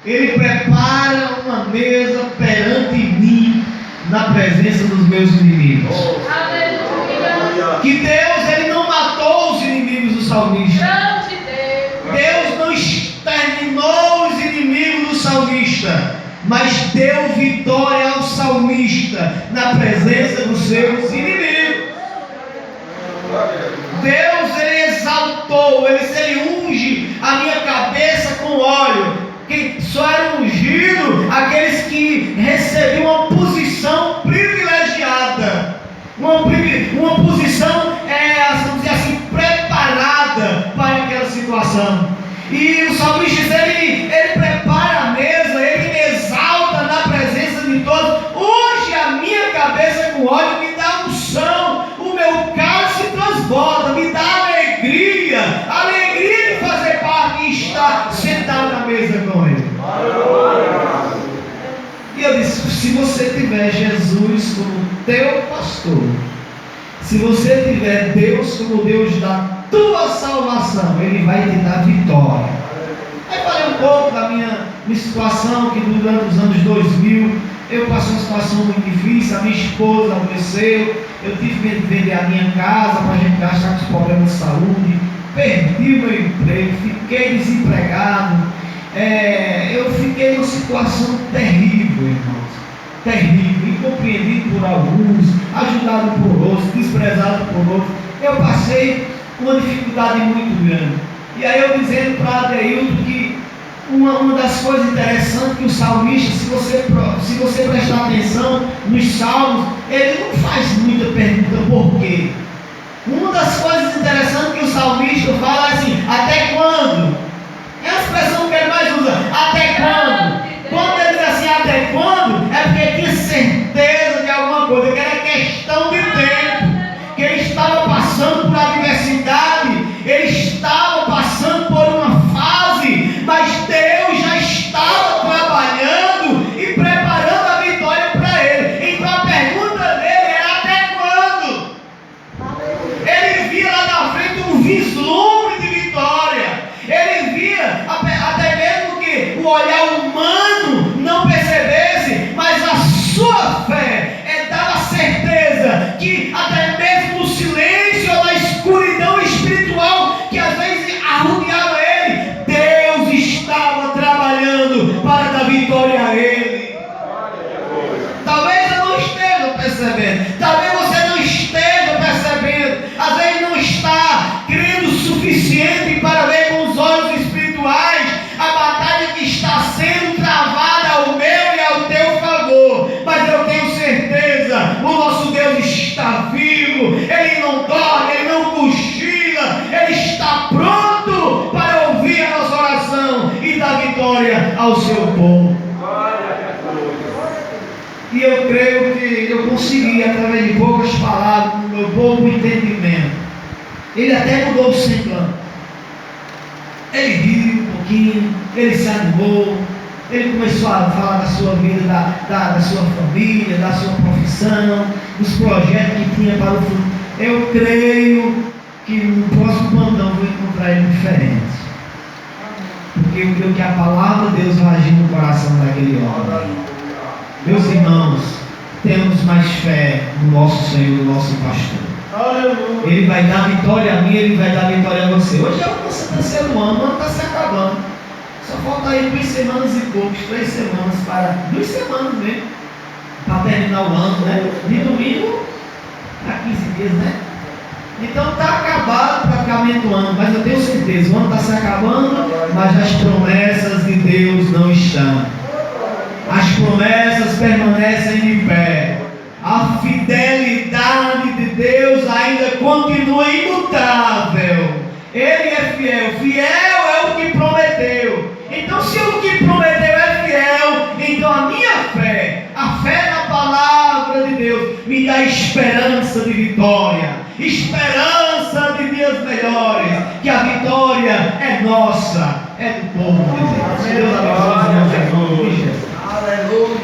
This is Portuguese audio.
Ele prepara uma mesa perante mim, na presença dos meus inimigos. Aleluia. Que Deus, Ele não matou os inimigos do salmista. Grande Deus. Deus não exterminou os inimigos do salmista, mas deu vitória ao salmista na presença dos seus inimigos. Deus, Ele exaltou, Ele unge a minha cabeça com óleo. Que só era ungido aqueles que recebiam uma posição privilegiada, uma posição, vamos dizer assim, preparada para aquela situação. E o salmista, ele prepara a mesa, ele me exalta na presença de todos. Unge a minha cabeça com óleo, me dá unção, o meu cálice transborda, me dá alegria de fazer parte e estar sentado na mesa com Ele. E eu disse: se você tiver Jesus como teu pastor, se você tiver Deus como Deus da tua salvação, Ele vai te dar vitória. Aí falei um pouco da minha situação, que durante os anos 2000 eu passei uma situação muito difícil. A minha esposa adoeceu, eu tive que vender a minha casa para a gente gastar com os problemas de saúde, perdi o meu emprego, fiquei desempregado. Eu fiquei numa situação terrível, irmãos, terrível, incompreendido por alguns, ajudado por outros, desprezado por outros. Eu passei uma dificuldade muito grande. E aí eu dizendo para Adeildo que uma das coisas interessantes que o salmista, se você prestar atenção nos salmos, ele não faz muita pergunta por quê. Uma das coisas interessantes que o salmista fala é assim: até quando? É a expressão que ele mais usa, até quando? Quando ele diz assim, até quando? É porque tinha certeza de alguma coisa, que era questão de tempo, que ele estava passando por adversidade, ele estava passando por uma fase, mas Deus já estava trabalhando e preparando a vitória para ele. Então a pergunta dele é: até quando? Ele via lá na frente um vislumbre de vitória. Ele via, até mesmo que o olhar humano não percebesse, mas a sua fé dava certeza que até mesmo no silêncio ou na escuridão espiritual que às vezes arrudeava ele, Deus estava trabalhando para dar vitória a ele. Talvez eu não esteja percebendo, talvez você não esteja percebendo, às vezes não está crendo o suficiente para ver com os olhos espirituais a batalha que está sendo travada ao meu e ao teu favor. Mas eu tenho certeza, o nosso Deus está vivo, Ele não dorme, Ele não cochila, Ele está pronto para ouvir a nossa oração e dar vitória ao seu povo. E eu creio que eu consegui, através de poucas palavras, no meu pouco entendimento. Ele até mudou o semblante. Ele riu um pouquinho, ele se animou, ele começou a falar da sua vida, da sua família, da sua profissão, dos projetos que tinha para o futuro. Eu creio que no próximo plantão eu vou encontrar ele diferente. Porque eu creio que a palavra de Deus vai agir no coração daquele homem. Meus irmãos, temos mais fé no nosso Senhor, no nosso pastor. Ele vai dar vitória a mim, Ele vai dar vitória a você. Hoje é o nosso terceiro ano, o ano está se acabando. Só falta aí 2 semanas e poucos, 3 semanas para 2 semanas mesmo, para terminar o ano, né? De domingo a 15 dias, né? Então está acabado praticamente o ano, mas eu tenho certeza, o ano está se acabando, mas as promessas de Deus não estão. As promessas permanecem de pé. A fidelidade de Deus ainda continua imutável. Ele é fiel. Fiel é o que prometeu. Então, se o que prometeu é fiel, então a minha fé, a fé na palavra de Deus, me dá esperança de vitória, esperança de dias melhores, que a vitória é nossa, é do povo de Deus. Deus abençoe os meus irmãos. Aleluia.